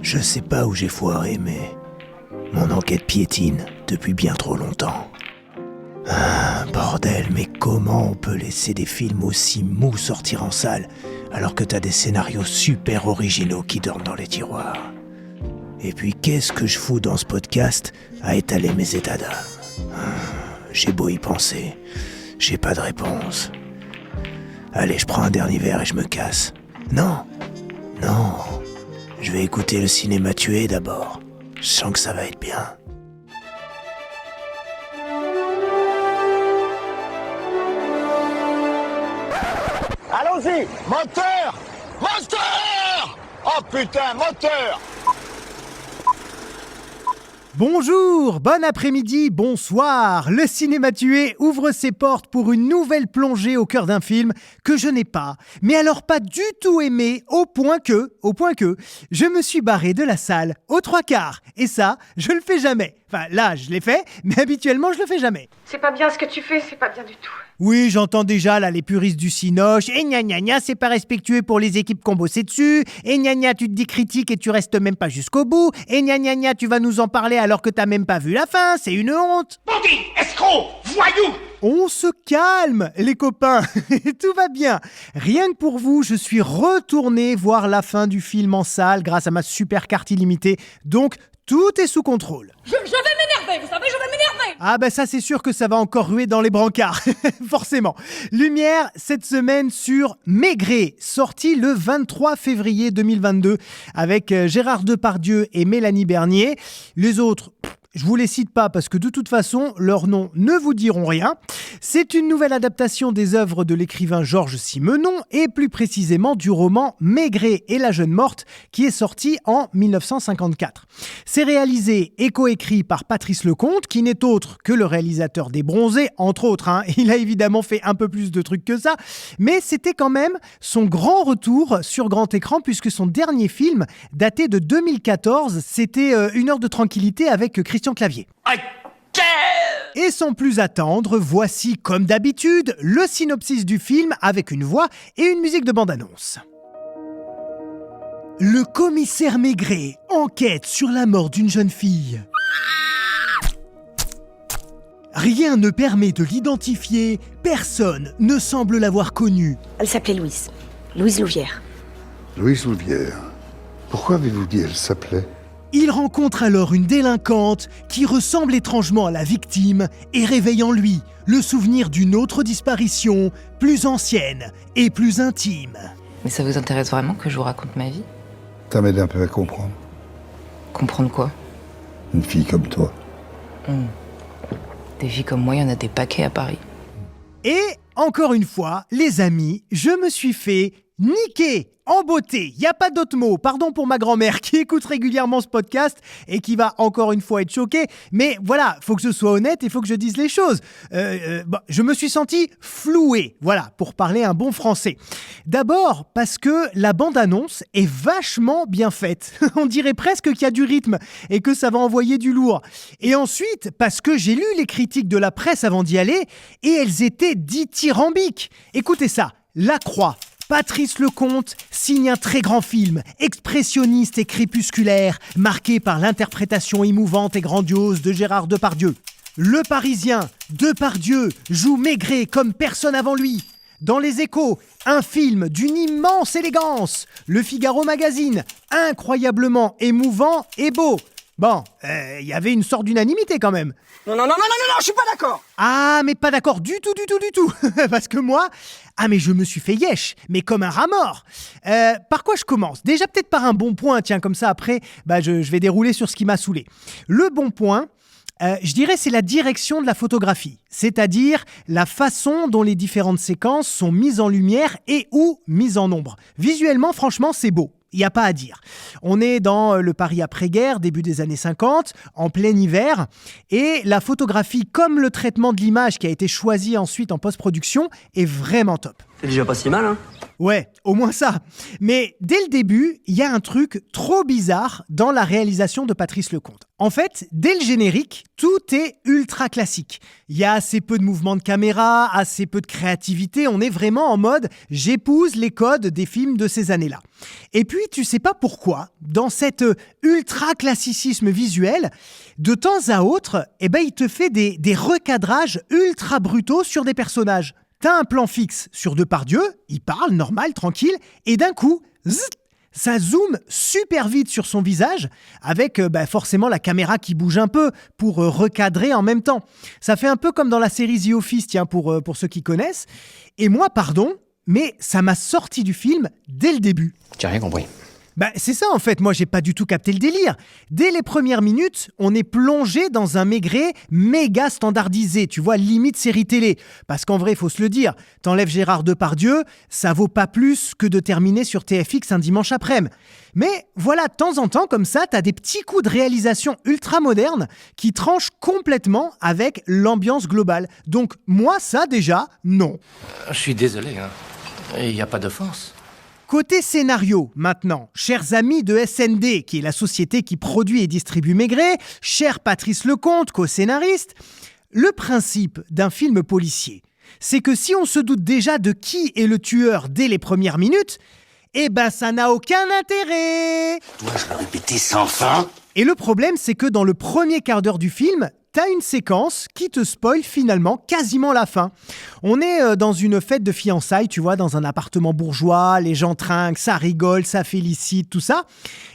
Je sais pas où j'ai foiré, mais mon enquête piétine depuis bien trop longtemps. Ah, bordel, mais comment on peut laisser des films aussi mous sortir en salle alors que t'as des scénarios super originaux qui dorment dans les tiroirs? Et puis qu'est-ce que je fous dans ce podcast à étaler mes états d'âme? J'ai beau y penser, j'ai pas de réponse. Allez, je prends un dernier verre et je me casse. Non, je vais écouter le cinéma tué d'abord. Je sens que ça va être bien. Allons-y, moteur! Moteur! Oh putain, moteur! Bonjour, bon après-midi, bonsoir. Le cinéma tué ouvre ses portes pour une nouvelle plongée au cœur d'un film que je n'ai pas, mais alors pas du tout aimé, au point que, je me suis barré de la salle aux 3/4. Et ça, je le fais jamais. Enfin, là, je l'ai fait, mais habituellement, je le fais jamais. C'est pas bien ce que tu fais, c'est pas bien du tout. Oui, j'entends déjà là les puristes du cinoche. Et gna gna gna, c'est pas respectueux pour les équipes qui ont bossé dessus. Et gna gna, tu te dis critique et tu restes même pas jusqu'au bout. Et gna gna gna, tu vas nous en parler alors que t'as même pas vu la fin. C'est une honte. Bandit, escroc, voyou! On se calme, les copains. Tout va bien. Rien que pour vous, je suis retourné voir la fin du film en salle grâce à ma super carte illimitée. Donc, tout est sous contrôle. Je vais m'énerver, vous savez, je vais m'énerver. Ah bah ça c'est sûr que ça va encore ruer dans les brancards, forcément. Lumière cette semaine sur Maigret, sorti le 23 février 2022 avec Gérard Depardieu et Mélanie Bernier. Les autres, je vous les cite pas parce que de toute façon, leurs noms ne vous diront rien. C'est une nouvelle adaptation des œuvres de l'écrivain Georges Simenon et plus précisément du roman Maigret et la jeune morte qui est sorti en 1954. C'est réalisé et coécrit par Patrice Lecomte qui n'est autre que le réalisateur des Bronzés, entre autres. Il a évidemment fait un peu plus de trucs que ça, mais c'était quand même son grand retour sur grand écran puisque son dernier film daté de 2014, c'était Une heure de tranquillité avec Christian Clavier. Et sans plus attendre, voici comme d'habitude le synopsis du film avec une voix et une musique de bande-annonce. Le commissaire Maigret enquête sur la mort d'une jeune fille. Rien ne permet de l'identifier, personne ne semble l'avoir connue. Elle s'appelait Louise. Louise Louvière. Louise Louvière. Pourquoi avez-vous dit elle s'appelait ? Il rencontre alors une délinquante qui ressemble étrangement à la victime et réveille en lui le souvenir d'une autre disparition, plus ancienne et plus intime. Mais ça vous intéresse vraiment que je vous raconte ma vie ? Ça m'aide un peu à comprendre. Comprendre quoi ? Une fille comme toi. Des filles comme moi, il y en a des paquets à Paris. Et encore une fois, les amis, je me suis fait niquer en beauté. Il n'y a pas d'autre mot. Pardon pour ma grand-mère qui écoute régulièrement ce podcast et qui va encore une fois être choquée. Mais voilà, faut que je sois honnête et faut que je dise les choses. Je me suis senti floué, voilà, pour parler un bon français. D'abord parce que la bande-annonce est vachement bien faite. On dirait presque qu'il y a du rythme et que ça va envoyer du lourd. Et ensuite, parce que j'ai lu les critiques de la presse avant d'y aller et elles étaient dithyrambiques. Écoutez ça, La Croix. Patrice Lecomte signe un très grand film, expressionniste et crépusculaire, marqué par l'interprétation émouvante et grandiose de Gérard Depardieu. Le Parisien, Depardieu joue Maigret comme personne avant lui. Dans Les Échos, un film d'une immense élégance. Le Figaro Magazine, incroyablement émouvant et beau. Bon, il y avait une sorte d'unanimité quand même. Non, je suis pas d'accord! Ah, mais pas d'accord du tout. Parce que moi, mais je me suis fait yesh, mais comme un rat mort. Par quoi je commence ? Déjà peut-être par un bon point, tiens, comme ça après, je vais dérouler sur ce qui m'a saoulé. Le bon point, je dirais c'est la direction de la photographie, c'est-à-dire la façon dont les différentes séquences sont mises en lumière et ou mises en ombre. Visuellement, franchement, c'est beau. Il n'y a pas à dire. On est dans le Paris après-guerre, début des années 50, en plein hiver, et la photographie comme le traitement de l'image qui a été choisi ensuite en post-production est vraiment top. C'est déjà pas si mal, hein ? Ouais, au moins ça. Mais dès le début, il y a un truc trop bizarre dans la réalisation de Patrice Lecomte. En fait, dès le générique, tout est ultra classique. Il y a assez peu de mouvements de caméra, assez peu de créativité. On est vraiment en mode « j'épouse les codes des films de ces années-là ». Et puis, tu sais pas pourquoi, dans cet ultra-classicisme visuel, de temps à autre, il te fait des recadrages ultra brutaux sur des personnages. T'as un plan fixe sur Depardieu, il parle normal, tranquille, et d'un coup, zzz, ça zoome super vite sur son visage, avec forcément la caméra qui bouge un peu pour recadrer en même temps. Ça fait un peu comme dans la série The Office, tiens, pour ceux qui connaissent. Et moi, pardon, mais ça m'a sorti du film dès le début. J'ai rien compris. C'est ça en fait, moi j'ai pas du tout capté le délire. Dès les premières minutes, on est plongé dans un Maigret méga standardisé, tu vois, limite série télé. Parce qu'en vrai, il faut se le dire, t'enlèves Gérard Depardieu, ça vaut pas plus que de terminer sur TFX un dimanche après-midi. Mais voilà, de temps en temps, comme ça, t'as des petits coups de réalisation ultra modernes qui tranchent complètement avec l'ambiance globale. Donc moi, ça déjà, non. Je suis désolé, hein. Il n'y a pas d'offense. Côté scénario, maintenant, chers amis de SND, qui est la société qui produit et distribue Maigret, cher Patrice Lecomte, co-scénariste, le principe d'un film policier, c'est que si on se doute déjà de qui est le tueur dès les premières minutes, ça n'a aucun intérêt. Dois-je le répéter sans fin? Et le problème, c'est que dans le premier quart d'heure du film, t'as une séquence qui te spoil finalement quasiment la fin. On est dans une fête de fiançailles, tu vois, dans un appartement bourgeois, les gens trinquent, ça rigole, ça félicite, tout ça.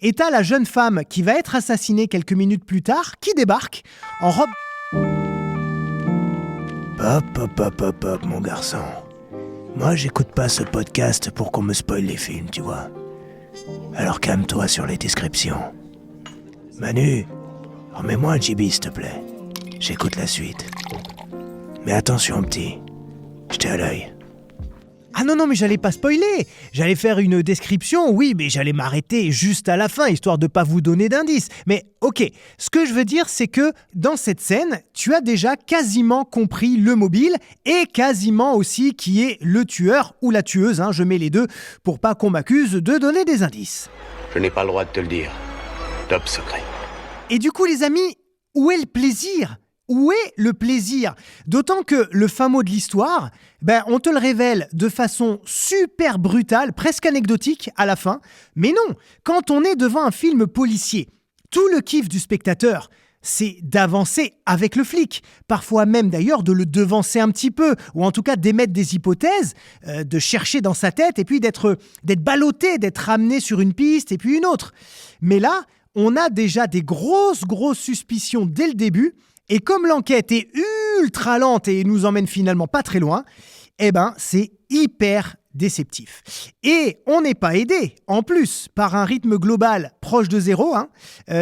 Et t'as la jeune femme qui va être assassinée quelques minutes plus tard, qui débarque en robe... Hop, mon garçon. Moi, j'écoute pas ce podcast pour qu'on me spoil les films, tu vois. Alors calme-toi sur les descriptions. Manu, remets-moi un GB, s'il te plaît. J'écoute la suite. Mais attention, petit. J'étais à l'œil. Ah non, mais j'allais pas spoiler. J'allais faire une description, oui, mais j'allais m'arrêter juste à la fin, histoire de pas vous donner d'indices. Mais ok, ce que je veux dire, c'est que dans cette scène, tu as déjà quasiment compris le mobile et quasiment aussi qui est le tueur ou la tueuse, je mets les deux, pour pas qu'on m'accuse de donner des indices. Je n'ai pas le droit de te le dire. Top secret. Et du coup, les amis, où est le plaisir ? Où est le plaisir ? D'autant que le fin mot de l'histoire, on te le révèle de façon super brutale, presque anecdotique à la fin. Mais non, quand on est devant un film policier, tout le kiff du spectateur, c'est d'avancer avec le flic. Parfois même d'ailleurs de le devancer un petit peu, ou en tout cas d'émettre des hypothèses, de chercher dans sa tête et puis d'être ballotté, d'être ramené sur une piste et puis une autre. Mais là, on a déjà des grosses suspicions dès le début. Et comme l'enquête est ultra lente et nous emmène finalement pas très loin, c'est hyper déceptif. Et on n'est pas aidé, en plus, par un rythme global proche de zéro.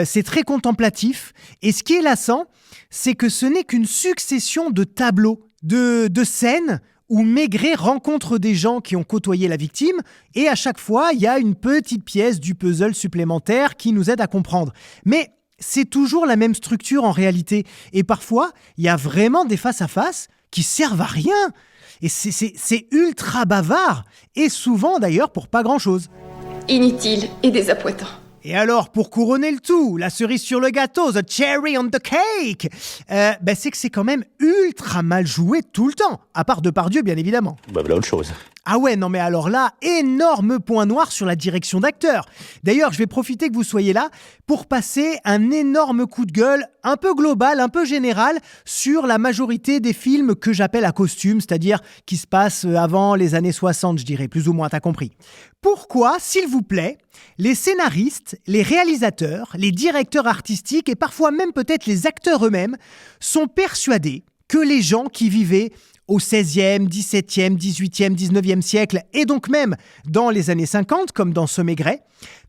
C'est très contemplatif. Et ce qui est lassant, c'est que ce n'est qu'une succession de tableaux, de scènes où Maigret rencontre des gens qui ont côtoyé la victime. Et à chaque fois, il y a une petite pièce du puzzle supplémentaire qui nous aide à comprendre. Mais c'est toujours la même structure en réalité. Et parfois, il y a vraiment des face-à-face qui servent à rien. Et c'est ultra bavard. Et souvent d'ailleurs pour pas grand-chose. Inutile et désappointant. Et alors, pour couronner le tout, la cerise sur le gâteau, the cherry on the cake, c'est que c'est quand même ultra mal joué tout le temps. À part Depardieu, bien évidemment. Voilà autre chose. Ah ouais, non mais alors là, énorme point noir sur la direction d'acteur. D'ailleurs, je vais profiter que vous soyez là pour passer un énorme coup de gueule, un peu global, un peu général, sur la majorité des films que j'appelle à costume, c'est-à-dire qui se passent avant les années 60, je dirais, plus ou moins, t'as compris. Pourquoi, s'il vous plaît, les scénaristes, les réalisateurs, les directeurs artistiques et parfois même peut-être les acteurs eux-mêmes sont persuadés que les gens qui vivaient au XVIe, XVIIe, XVIIIe, XIXe siècle, et donc même dans les années 50, comme dans ce Maigret,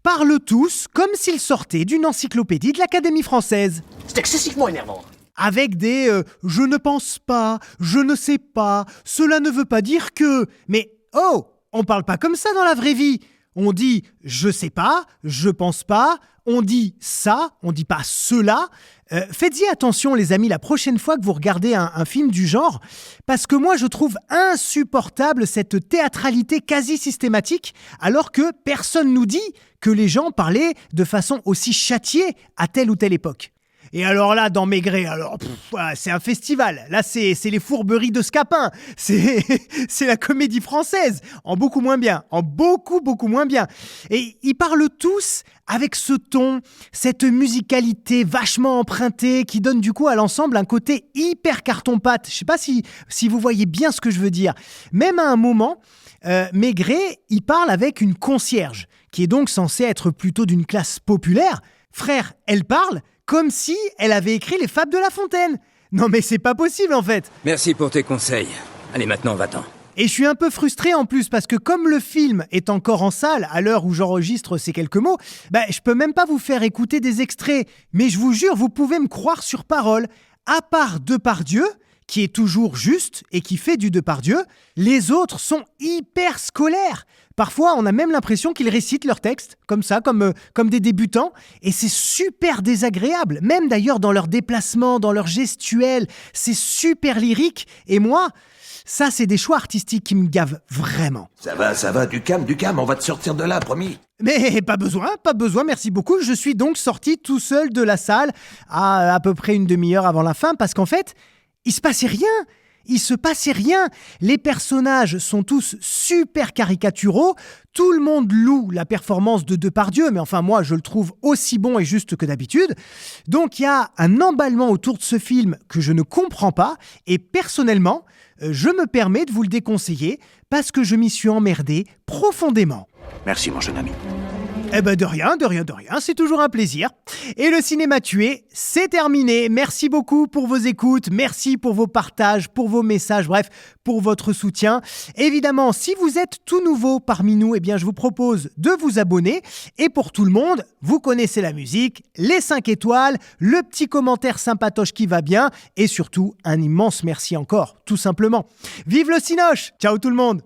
parlent tous comme s'ils sortaient d'une encyclopédie de l'Académie française. C'est excessivement énervant. Avec des je ne pense pas, je ne sais pas, cela ne veut pas dire que... Mais oh, on parle pas comme ça dans la vraie vie. On dit je sais pas, je pense pas, on dit ça, on dit pas cela. Faites-y attention les amis la prochaine fois que vous regardez un film du genre, parce que moi je trouve insupportable cette théâtralité quasi systématique, alors que personne nous dit que les gens parlaient de façon aussi châtiée à telle ou telle époque. Et alors là, dans Maigret, alors voilà, c'est un festival. Là, c'est les fourberies de Scapin. C'est la comédie française, en beaucoup moins bien, en beaucoup moins bien. Et ils parlent tous avec ce ton, cette musicalité vachement empruntée qui donne du coup à l'ensemble un côté hyper carton-pâte. Je sais pas si vous voyez bien ce que je veux dire. Même à un moment, Maigret, il parle avec une concierge, qui est donc censée être plutôt d'une classe populaire. Frère, elle parle comme si elle avait écrit les Fables de La Fontaine. Non mais c'est pas possible en fait. Merci pour tes conseils. Allez, maintenant, va-t'en. Et je suis un peu frustré en plus parce que comme le film est encore en salle à l'heure où j'enregistre ces quelques mots, je peux même pas vous faire écouter des extraits. Mais je vous jure, vous pouvez me croire sur parole. À part Depardieu, qui est toujours juste et qui fait du Depardieu, les autres sont hyper scolaires. Parfois, on a même l'impression qu'ils récitent leur texte, comme ça, comme des débutants, et c'est super désagréable, même d'ailleurs dans leurs déplacements, dans leur gestuelle, c'est super lyrique, et moi, ça c'est des choix artistiques qui me gavent vraiment. Ça va, du calme, on va te sortir de là, promis. Mais pas besoin, merci beaucoup, je suis donc sorti tout seul de la salle à peu près une demi-heure avant la fin, parce qu'en fait, il se passait rien. Les personnages sont tous super caricaturaux. Tout le monde loue la performance de Depardieu, mais enfin moi je le trouve aussi bon et juste que d'habitude. Donc il y a un emballement autour de ce film que je ne comprends pas. Et personnellement, je me permets de vous le déconseiller parce que je m'y suis emmerdé profondément. Merci, mon jeune ami. Eh ben de rien, c'est toujours un plaisir. Et le cinéma tué, c'est terminé. Merci beaucoup pour vos écoutes, merci pour vos partages, pour vos messages, bref, pour votre soutien. Évidemment, si vous êtes tout nouveau parmi nous, je vous propose de vous abonner. Et pour tout le monde, vous connaissez la musique, les 5 étoiles, le petit commentaire sympatoche qui va bien et surtout un immense merci encore, tout simplement. Vive le Cinoche! Ciao tout le monde!